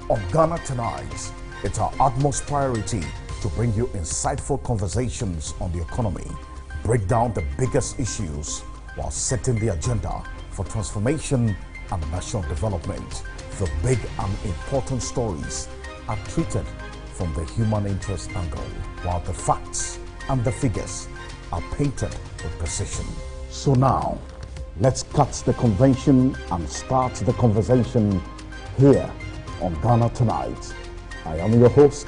On Ghana Tonight, it's our utmost priority to bring you insightful conversations on the economy, break down the biggest issues while setting the agenda for transformation and national development. The big and important stories are treated from the human interest angle, while the facts and the figures are painted with precision. So now, let's cut the convention and start the conversation here on Ghana Tonight. I am your host,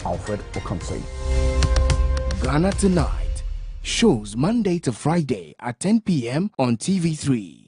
Alfred Okamsi. Ghana Tonight shows Monday to Friday at 10 p.m. on TV3.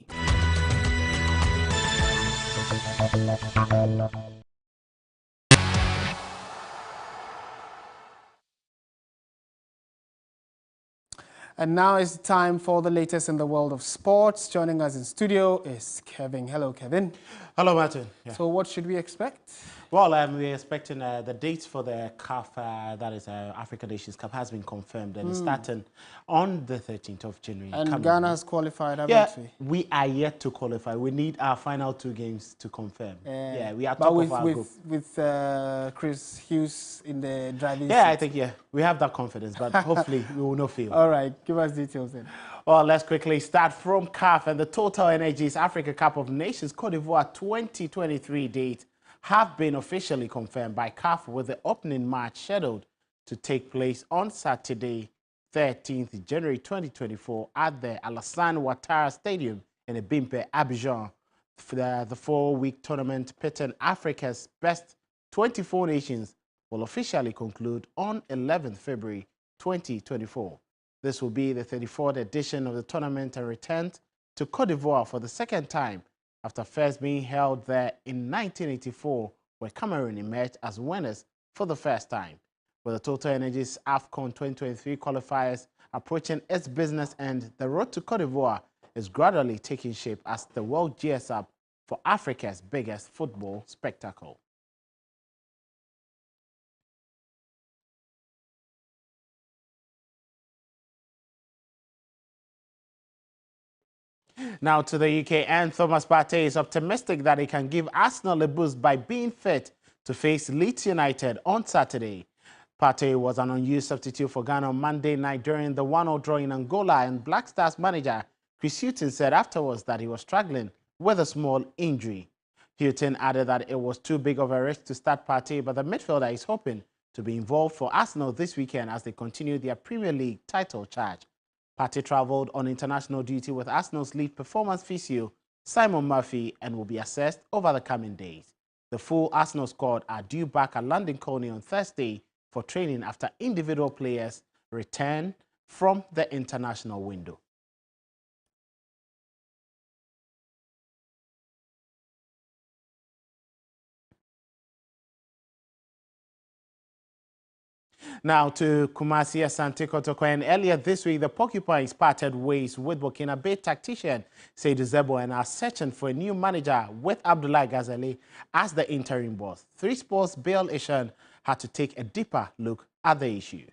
And now it's time for the latest in the world of sports. Joining us in studio is Kevin. Hello, Kevin. Hello, Martin. Yeah. So what should we expect? Well, we're expecting the date for the CAF, that is Africa Nations Cup, has been confirmed, and it's starting on the 13th of January. And Ghana has qualified, haven't we? We are yet to qualify. We need our final 2 games to confirm. We are top of our group. With Chris Hughes in the driving seat. I think, we have that confidence, but hopefully we will not fail. All right, give us details then. Well, let's quickly start from CAF and the Total Energies Africa Cup of Nations Côte d'Ivoire 2023 date have been officially confirmed by CAF, with the opening match scheduled to take place on Saturday, 13th January 2024 at the Alassane Ouattara Stadium in Ebimpe, Abidjan. The 4-week tournament pitting Africa's best 24 nations will officially conclude on 11th February 2024. This will be the 34th edition of the tournament and returned to Côte d'Ivoire for the second time after first being held there in 1984, where Cameroon emerged as winners for the first time. With the Total Energies AFCON 2023 qualifiers approaching its business end, the road to Côte d'Ivoire is gradually taking shape as the world gears up for Africa's biggest football spectacle. Now to the UK, and Thomas Partey is optimistic that he can give Arsenal a boost by being fit to face Leeds United on Saturday. Partey was an unused substitute for Ghana on Monday night during the 1-0 draw in Angola, and Black Stars manager Chris Hughton said afterwards that he was struggling with a small injury. Hughton added that it was too big of a risk to start Partey, but the midfielder is hoping to be involved for Arsenal this weekend as they continue their Premier League title charge. Partey travelled on international duty with Arsenal's lead performance physio, Simon Murphy, and will be assessed over the coming days. The full Arsenal squad are due back at London Colney on Thursday for training after individual players return from the international window. Now to Kumasi Asante Kotoko, and earlier this week, the Porcupines parted ways with Burkina Bay tactician Seydou Zerbo and are searching for a new manager with Abdoulaye Ghazali as the interim boss. 3 Sports' Bill Ishan had to take a deeper look at the issue.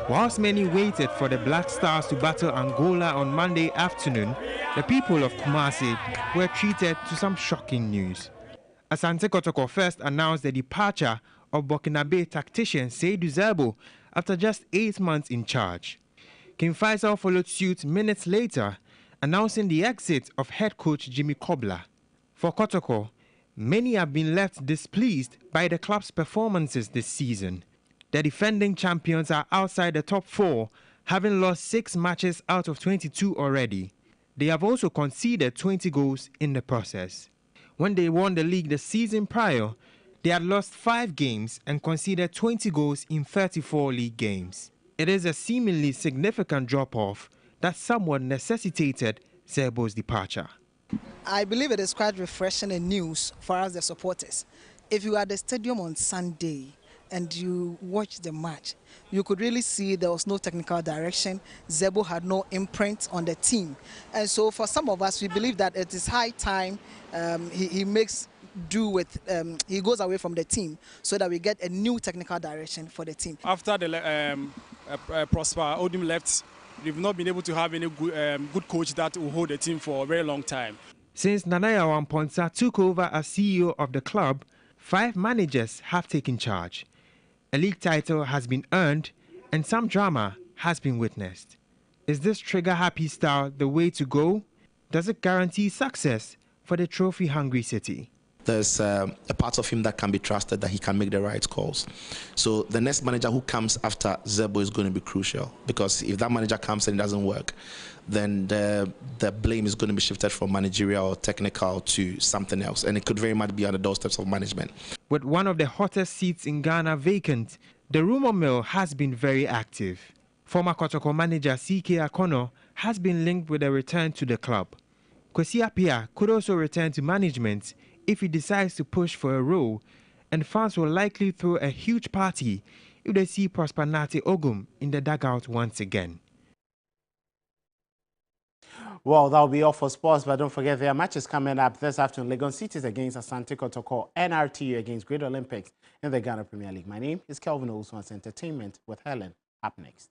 Whilst many waited for the Black Stars to battle Angola on Monday afternoon, the people of Kumasi were treated to some shocking news. Asante Kotoko first announced the departure of Burkina Bay tactician Seydou Zerbo after just 8 months in charge. King Faisal followed suit minutes later, announcing the exit of head coach Jimmy Kobla. For Kotoko, many have been left displeased by the club's performances this season. The defending champions are outside the top 4, having lost 6 matches out of 22 already. They have also conceded 20 goals in the process. When they won the league the season prior, they had lost 5 games and conceded 20 goals in 34 league games. It is a seemingly significant drop-off that somewhat necessitated Zerbo's departure. I believe it is quite refreshing and news for us, the supporters. If you were at the stadium on Sunday and you watched the match, you could really see there was no technical direction. Zerbo had no imprint on the team. And so for some of us, we believe that it is high time he makes do with, he goes away from the team so that we get a new technical direction for the team. After the Prosper Odim left, we've not been able to have any good coach that will hold the team for a very long time. Since Nanaya Wamponsa took over as CEO of the club, 5 managers have taken charge. A league title has been earned and some drama has been witnessed. Is this trigger-happy style the way to go? Does it guarantee success for the trophy-hungry city? There's a part of him that can be trusted, that he can make the right calls. So the next manager who comes after Zerbo is going to be crucial, because if that manager comes and it doesn't work, then the blame is going to be shifted from managerial or technical to something else, and it could very much be on the doorsteps of management. With one of the hottest seats in Ghana vacant, the rumor mill has been very active. Former Kotoko manager C.K. Akono has been linked with a return to the club. Kwesi Appiah could also return to management if he decides to push for a role, and fans will likely throw a huge party if they see Prosper Nate Ogum in the dugout once again. Well, that'll be all for sports, but don't forget there are matches coming up this afternoon. Legon Cities against Asante Kotoko, NRTU against Great Olympics in the Ghana Premier League. My name is Kelvin Olson's Entertainment with Helen up next.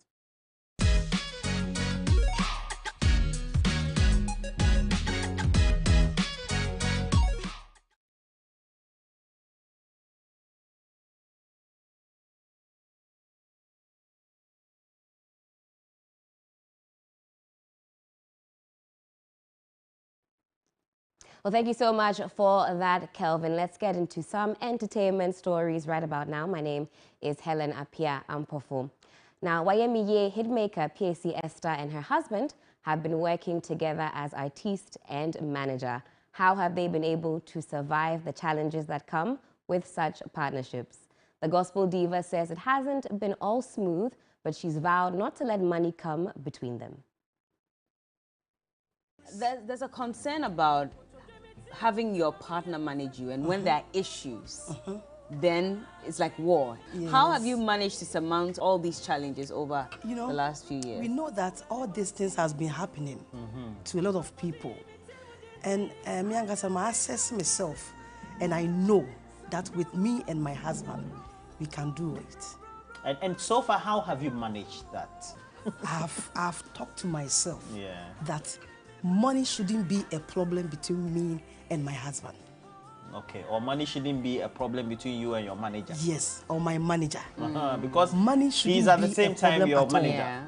Well, thank you so much for that, Kelvin. Let's get into some entertainment stories right about now. My name is Helen Appiah Ampofo. Now, Wayemiye hitmaker PAC Esther and her husband have been working together as artiste and manager. How have they been able to survive the challenges that come with such partnerships? The gospel diva says it hasn't been all smooth, but she's vowed not to let money come between them. There's a concern about having your partner manage you, and when there are issues, then it's like war. Yes. How have you managed to surmount all these challenges over the last few years? We know that all these things has been happening to a lot of people. And me and I assess myself, and I know that with me and my husband, we can do it. And so far, how have you managed that? I've talked to myself that money shouldn't be a problem between me and my husband. Okay, or money shouldn't be a problem between you and your manager. Yes, or my manager. Because money shouldn't he's at the be same a time problem your at manager.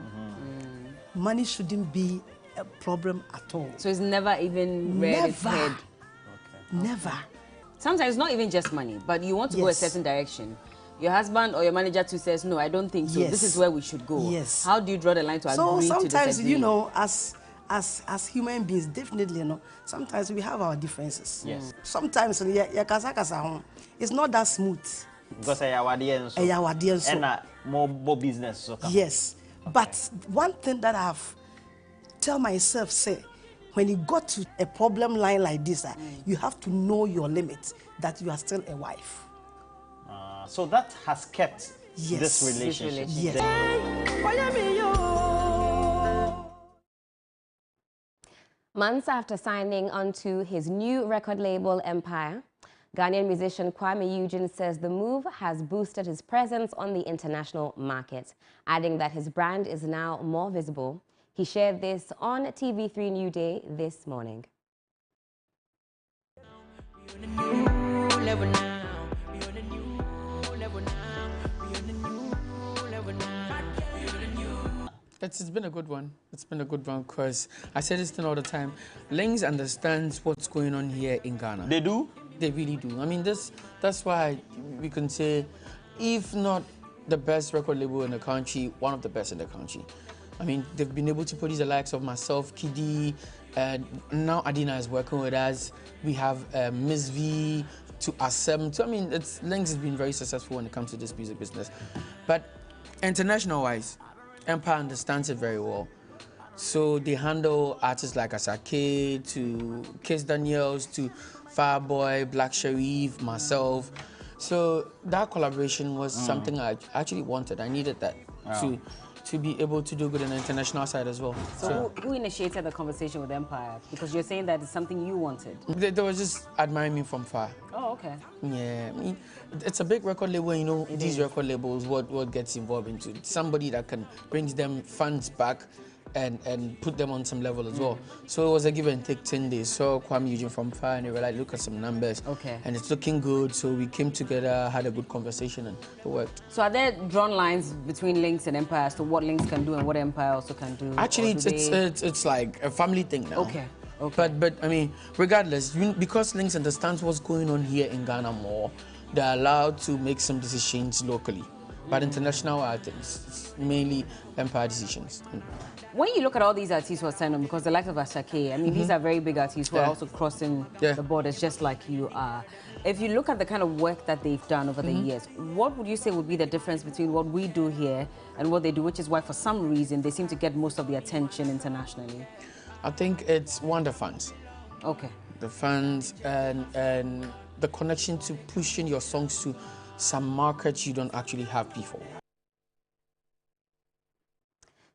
all. Money shouldn't be a problem at all. So it's never even read its head. Never. Sometimes it's not even just money, but you want to go a certain direction. Your husband or your manager too says, no, I don't think so. Yes. This is where we should go. Yes. How do you draw the line to agree to disagree? So sometimes, you know, as human beings, definitely, you know, sometimes we have our differences. Yes. Sometimes it's not that smooth. Because and more business. So yes. But one thing that I've tell myself, say, when you got to a problem line like this, you have to know your limits, that you are still a wife. So that has kept yes. this relationship. Yes. Months after signing onto his new record label, Empire, Ghanaian musician Kwame Eugene says the move has boosted his presence on the international market, adding that his brand is now more visible. He shared this on TV3 New Day this morning. It's been a good one. It's been a good one because I say this thing all the time. Lings understands what's going on here in Ghana. They do? They really do. I mean, that's why we can say, if not the best record label in the country, one of the best in the country. I mean, they've been able to produce the likes of myself, Kidi, and now Adina is working with us. We have Miss V to Asem. So, I mean, Lings has been very successful when it comes to this music business. But international-wise, Empire understands it very well. So they handle artists like Asake, to Kiss Daniels, to Fireboy, Black Sharif, myself. So that collaboration was something I actually wanted. I needed that to be able to do good on the international side as well. So who initiated the conversation with Empire? Because you're saying that it's something you wanted. They were just admiring me from far. Oh, okay. Yeah, I mean, it's a big record label, you know, these record labels, what gets involved into somebody that can bring them funds back and put them on some level as well. So it was a give and take 10 days. So Kwame Eugene from far and they were like, look at some numbers. Okay. And it's looking good. So we came together, had a good conversation and it worked. So are there drawn lines between Lings and Empire as to what Lings can do and what Empire also can do? Actually, it's like a family thing now. Okay. But I mean, regardless, because Lings understands what's going on here in Ghana more, they're allowed to make some decisions locally. But international, I think it's mainly Empire decisions. When you look at all these artists who are signed on, because the likes of Asake, I mean, these are very big artists who are also crossing the borders just like you are. If you look at the kind of work that they've done over the years, what would you say would be the difference between what we do here and what they do, which is why for some reason they seem to get most of the attention internationally? I think it's the fans. Okay. The fans and the connection to pushing your songs to some markets you don't actually have before.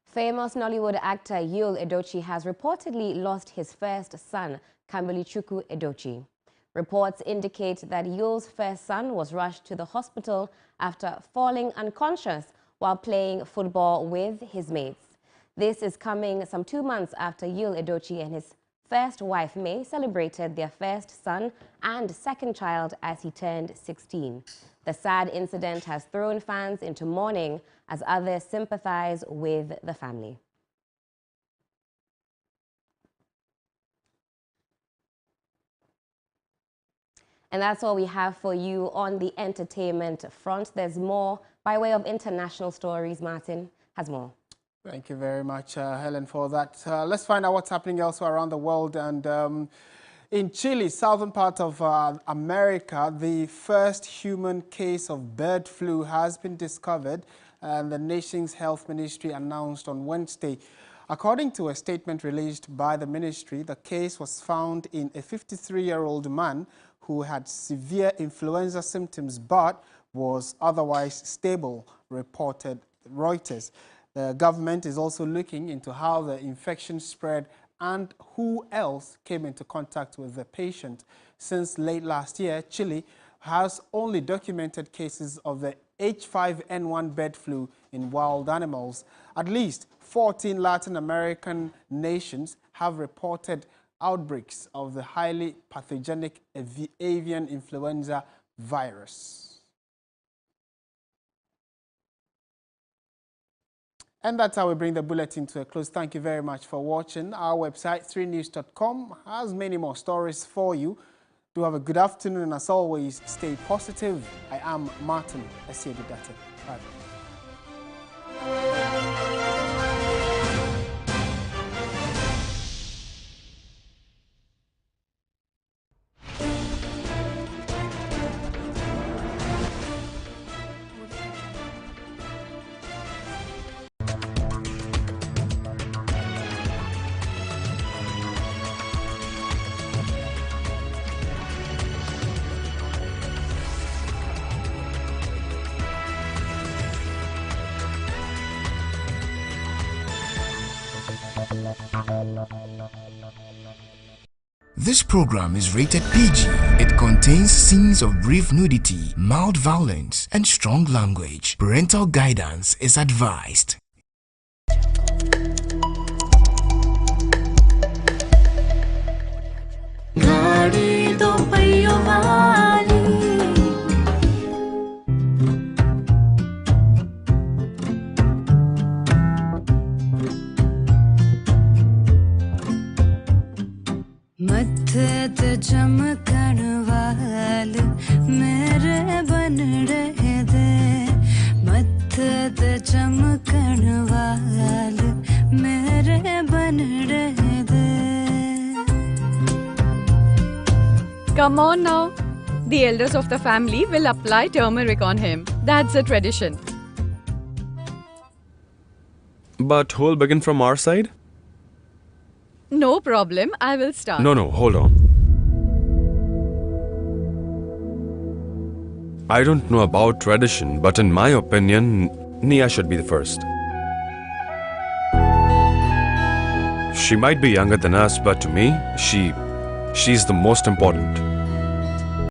Famous Nollywood actor Yul Edochie has reportedly lost his first son, Kambilichukwu Edochie. Reports indicate that Yul's first son was rushed to the hospital after falling unconscious while playing football with his mates. This is coming some 2 months after Yul Edochie and his first wife, May, celebrated their first son and second child as he turned 16. The sad incident has thrown fans into mourning as others sympathize with the family. And that's all we have for you on the entertainment front. There's more by way of international stories. Martin has more. Thank you very much, Helen, for that. Let's find out what's happening elsewhere around the world. And in Chile, southern part of America, the first human case of bird flu has been discovered, and the nation's health ministry announced on Wednesday. According to a statement released by the ministry, the case was found in a 53-year-old man who had severe influenza symptoms but was otherwise stable, reported Reuters. The government is also looking into how the infection spread and who else came into contact with the patient. Since late last year, Chile has only documented cases of the H5N1 bird flu in wild animals. At least 14 Latin American nations have reported outbreaks of the highly pathogenic avian influenza virus. And that's how we bring the bulletin to a close. Thank you very much for watching. Our website, 3news.com, has many more stories for you. Do have a good afternoon, and as always, stay positive. I am Martin Esiedidate. Bye. This program is rated PG. It contains scenes of brief nudity, mild violence, and strong language. Parental guidance is advised. चमकण वाल मेरे बन रहे दे मत्थ चमकण वाल मेरे बन रहे दे. Come on now. The elders of the family will apply turmeric on him. That's a tradition. But who'll begin from our side? No problem. I will start. No, hold on. I don't know about tradition, but in my opinion, Nia should be the first. She might be younger than us, but to me, she's the most important.